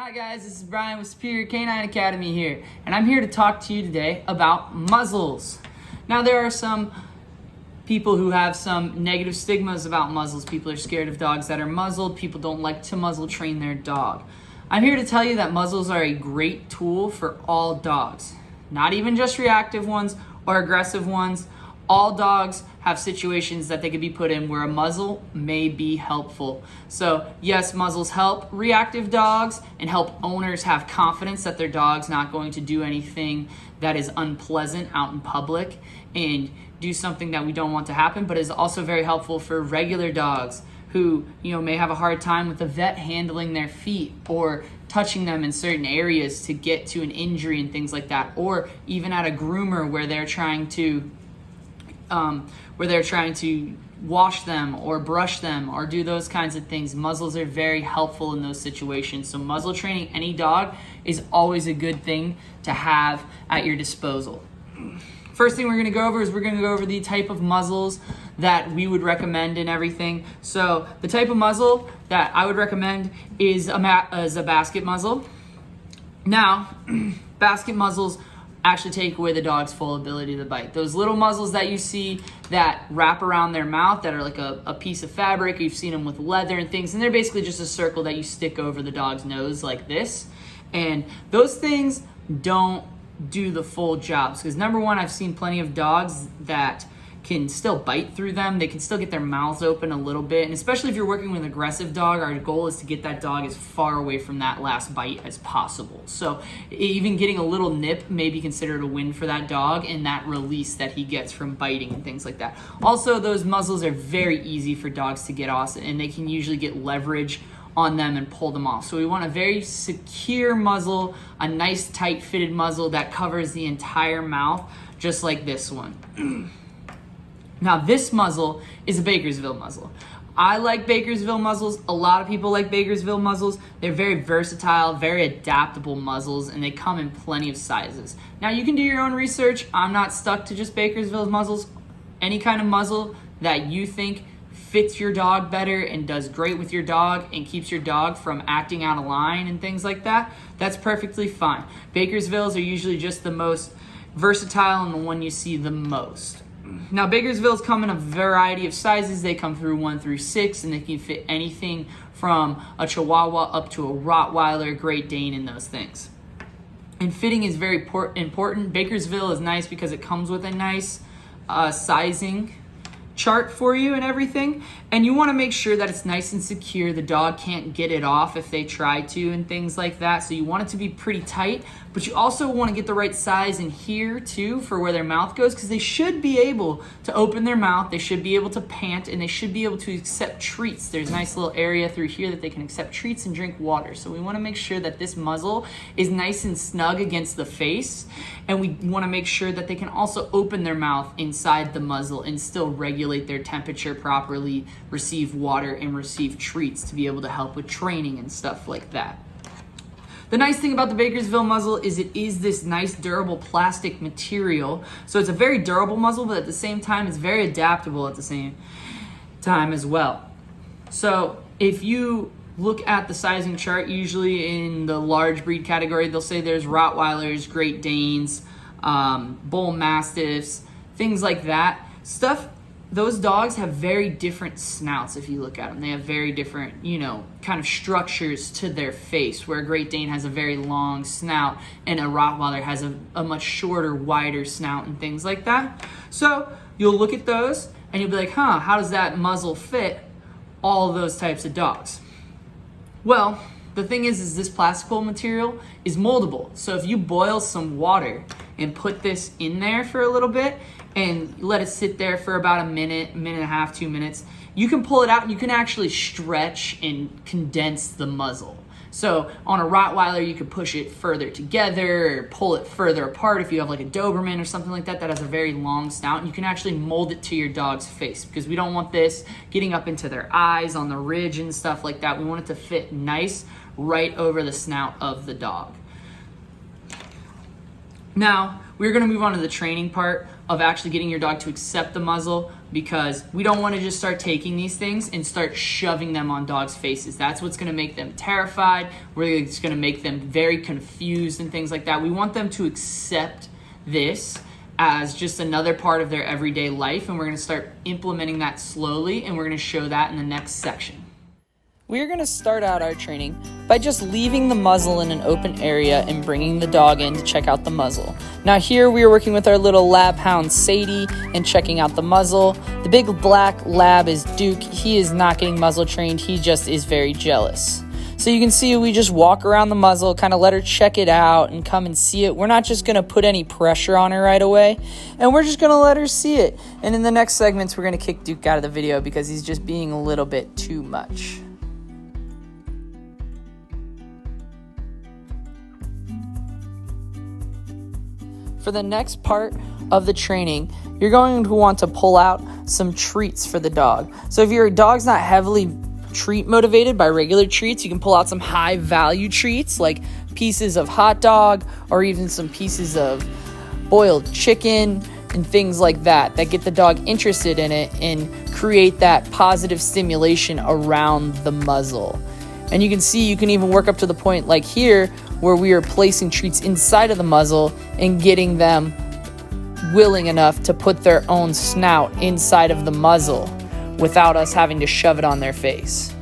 Hi guys, this is Brian with Superior Canine Academy here, and I'm here to talk to you today about muzzles. Now there are some people who have some negative stigmas about muzzles. People are scared of dogs that are muzzled. People don't like to muzzle train their dog. I'm here to tell you that muzzles are a great tool for all dogs, not even just reactive ones or aggressive ones. All dogs have situations that they could be put in where a muzzle may be helpful. So yes, muzzles help reactive dogs and help owners have confidence that their dog's not going to do anything that is unpleasant out in public and do something that we don't want to happen, but is also very helpful for regular dogs who, may have a hard time with the vet handling their feet or touching them in certain areas to get to an injury and things like that, or even at a groomer where they're trying to wash them or brush them or do those kinds of things. Muzzles are very helpful in those situations. So muzzle training any dog is always a good thing to have at your disposal. First thing we're going to go over is we're going to go over the type of muzzles that we would recommend and everything. So the type of muzzle that I would recommend is a basket muzzle. Now, basket muzzles actually take away the dog's full ability to bite. Those little muzzles that you see that wrap around their mouth that are like a piece of fabric, you've seen them with leather and things, and they're basically just a circle that you stick over the dog's nose like this. And those things don't do the full jobs because number one, I've seen plenty of dogs that can still bite through them. They can still get their mouths open a little bit, and especially if you're working with an aggressive dog, our goal is to get that dog as far away from that last bite as possible. So even getting a little nip may be considered a win for that dog and that release that he gets from biting and things like that. Also, those muzzles are very easy for dogs to get off, and they can usually get leverage on them and pull them off. So we want a very secure muzzle, a nice tight fitted muzzle that covers the entire mouth, just like this one. Now this muzzle is a Bakersville muzzle. I like Bakersville muzzles. A lot of people like Bakersville muzzles. They're very versatile, very adaptable muzzles, and they come in plenty of sizes. Now you can do your own research. I'm not stuck to just Bakersville muzzles. Any kind of muzzle that you think fits your dog better and does great with your dog and keeps your dog from acting out of line and things like that, that's perfectly fine. Bakersvilles are usually just the most versatile and the one you see the most. Now, Bakersvilles come in a variety of sizes. They come through 1 through 6, and they can fit anything from a Chihuahua up to a Rottweiler, Great Dane, and those things. And fitting is very important. Bakersville is nice because it comes with a nice sizing chart for you and everything, and you want to make sure that it's nice and secure. The dog can't get it off if they try to and things like that, so you want it to be pretty tight, but you also want to get the right size in here too for where their mouth goes, because they should be able to open their mouth, they should be able to pant, and they should be able to accept treats. There's a nice little area through here that they can accept treats and drink water. So we want to make sure that this muzzle is nice and snug against the face, and we want to make sure that they can also open their mouth inside the muzzle and still regulate their temperature properly, receive water, and receive treats to be able to help with training and stuff like that. The nice thing about the Bakersville muzzle is it is this nice durable plastic material. So it's a very durable muzzle, but at the same time, it's very adaptable at the same time as well. So if you look at the sizing chart, usually in the large breed category, they'll say there's Rottweilers, Great Danes, Bull Mastiffs, things like that. Those dogs have very different snouts if you look at them. They have very different, kind of structures to their face, where a Great Dane has a very long snout and a Rottweiler has a much shorter, wider snout and things like that. So you'll look at those and you'll be like, how does that muzzle fit all of those types of dogs? Well, the thing is this plastical material is moldable. So if you boil some water and put this in there for a little bit and let it sit there for about a minute, minute and a half, 2 minutes, you can pull it out and you can actually stretch and condense the muzzle. So on a Rottweiler, you could push it further together or pull it further apart if you have like a Doberman or something like that that has a very long snout, and you can actually mold it to your dog's face, because we don't want this getting up into their eyes on the ridge and stuff like that. We want it to fit nice right over the snout of the dog. Now, we're going to move on to the training part of actually getting your dog to accept the muzzle, because we don't want to just start taking these things and start shoving them on dogs' faces. That's what's going to make them terrified. It's going to make them very confused and things like that. We want them to accept this as just another part of their everyday life, and we're going to start implementing that slowly, and we're going to show that in the next section. We're going to start out our training by just leaving the muzzle in an open area and bringing the dog in to check out the muzzle. Now here we are working with our little lab hound Sadie and checking out the muzzle. The big black lab is Duke. He is not getting muzzle trained. He just is very jealous. So you can see we just walk around the muzzle, kind of let her check it out and come and see it. We're not just going to put any pressure on her right away, and we're just going to let her see it. And in the next segments, we're going to kick Duke out of the video because he's just being a little bit too much. For the next part of the training, you're going to want to pull out some treats for the dog. So if your dog's not heavily treat motivated by regular treats, you can pull out some high value treats like pieces of hot dog or even some pieces of boiled chicken and things like that get the dog interested in it and create that positive stimulation around the muzzle. And you can see you can even work up to the point like here where we are placing treats inside of the muzzle and getting them willing enough to put their own snout inside of the muzzle without us having to shove it on their face.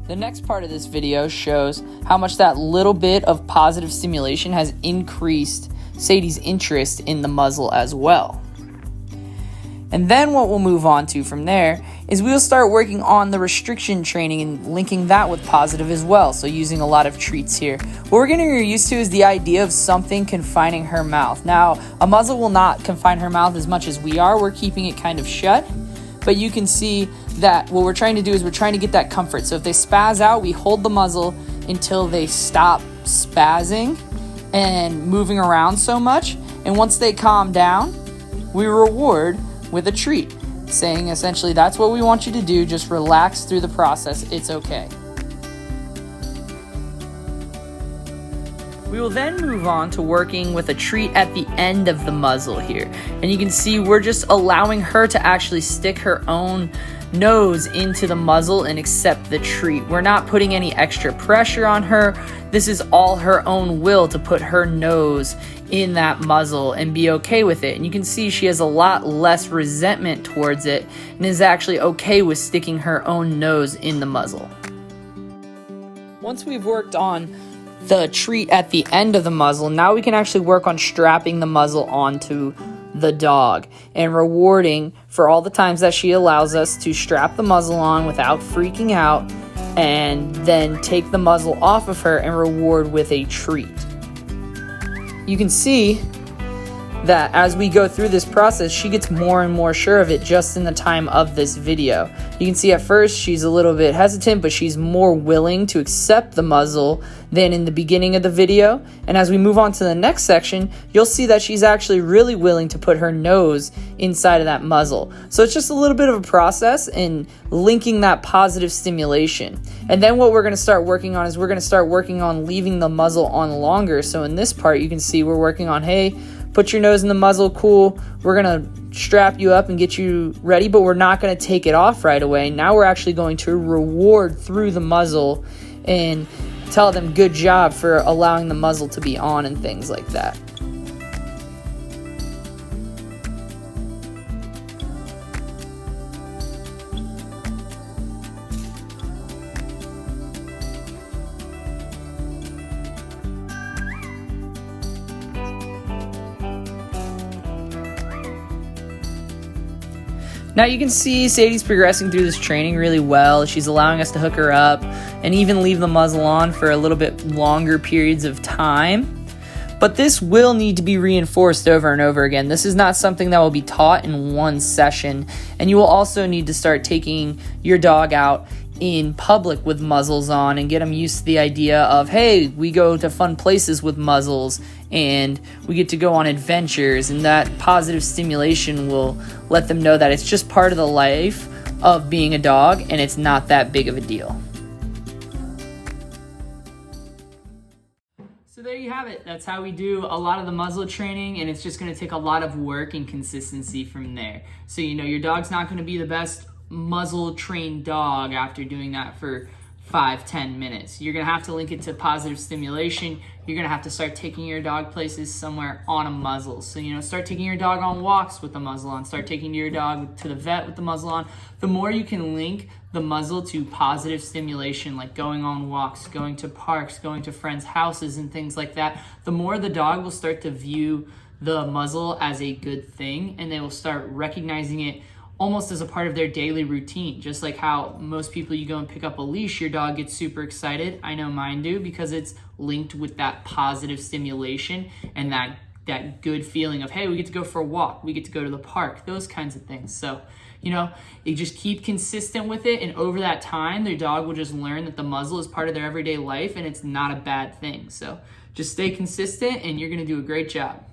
The next part of this video shows how much that little bit of positive stimulation has increased Sadie's interest in the muzzle as well. And then what we'll move on to from there is we'll start working on the restriction training and linking that with positive as well. So using a lot of treats here. What we're getting her used to is the idea of something confining her mouth. Now, a muzzle will not confine her mouth as much as we are. We're keeping it kind of shut. But you can see that what we're trying to do is we're trying to get that comfort. So if they spaz out, we hold the muzzle until they stop spazzing and moving around so much. And once they calm down, we reward with a treat, saying essentially that's what we want you to do. Just relax through the process. It's okay. We will then move on to working with a treat at the end of the muzzle here. And you can see we're just allowing her to actually stick her own nose into the muzzle and accept the treat. We're not putting any extra pressure on her. This is all her own will to put her nose in that muzzle and be okay with it. And you can see she has a lot less resentment towards it and is actually okay with sticking her own nose in the muzzle. Once we've worked on the treat at the end of the muzzle, now we can actually work on strapping the muzzle onto the dog and rewarding for all the times that she allows us to strap the muzzle on without freaking out, and then take the muzzle off of her and reward with a treat. You can see that as we go through this process, she gets more and more sure of it just in the time of this video. You can see at first she's a little bit hesitant, but she's more willing to accept the muzzle than in the beginning of the video. And as we move on to the next section, you'll see that she's actually really willing to put her nose inside of that muzzle. So it's just a little bit of a process in linking that positive stimulation. And then what we're going to start working on is we're going to start working on leaving the muzzle on longer. So in this part, you can see we're working on, hey, put your nose in the muzzle, cool. We're going to strap you up and get you ready, but we're not going to take it off right away. Now we're actually going to reward through the muzzle and tell them good job for allowing the muzzle to be on and things like that. Now you can see Sadie's progressing through this training really well. She's allowing us to hook her up and even leave the muzzle on for a little bit longer periods of time. But this will need to be reinforced over and over again. This is not something that will be taught in one session. And you will also need to start taking your dog out in public with muzzles on and get them used to the idea of, hey, we go to fun places with muzzles and we get to go on adventures, and that positive stimulation will let them know that it's just part of the life of being a dog and it's not that big of a deal. So there you have it. That's how we do a lot of the muzzle training, and it's just going to take a lot of work and consistency from there. So your dog's not going to be the best muzzle trained dog after doing that for 5-10 minutes. You're going to have to link it to positive stimulation. You're going to have to start taking your dog places somewhere on a muzzle. So start taking your dog on walks with the muzzle on, start taking your dog to the vet with the muzzle on. The more you can link the muzzle to positive stimulation, like going on walks, going to parks, going to friends' houses and things like that, the more the dog will start to view the muzzle as a good thing, and they will start recognizing it almost as a part of their daily routine. Just like how most people, you go and pick up a leash, your dog gets super excited. I know mine do, because it's linked with that positive stimulation and that good feeling of, hey, we get to go for a walk, we get to go to the park, those kinds of things. So you just keep consistent with it, and over that time, their dog will just learn that the muzzle is part of their everyday life and it's not a bad thing. So just stay consistent and you're gonna do a great job.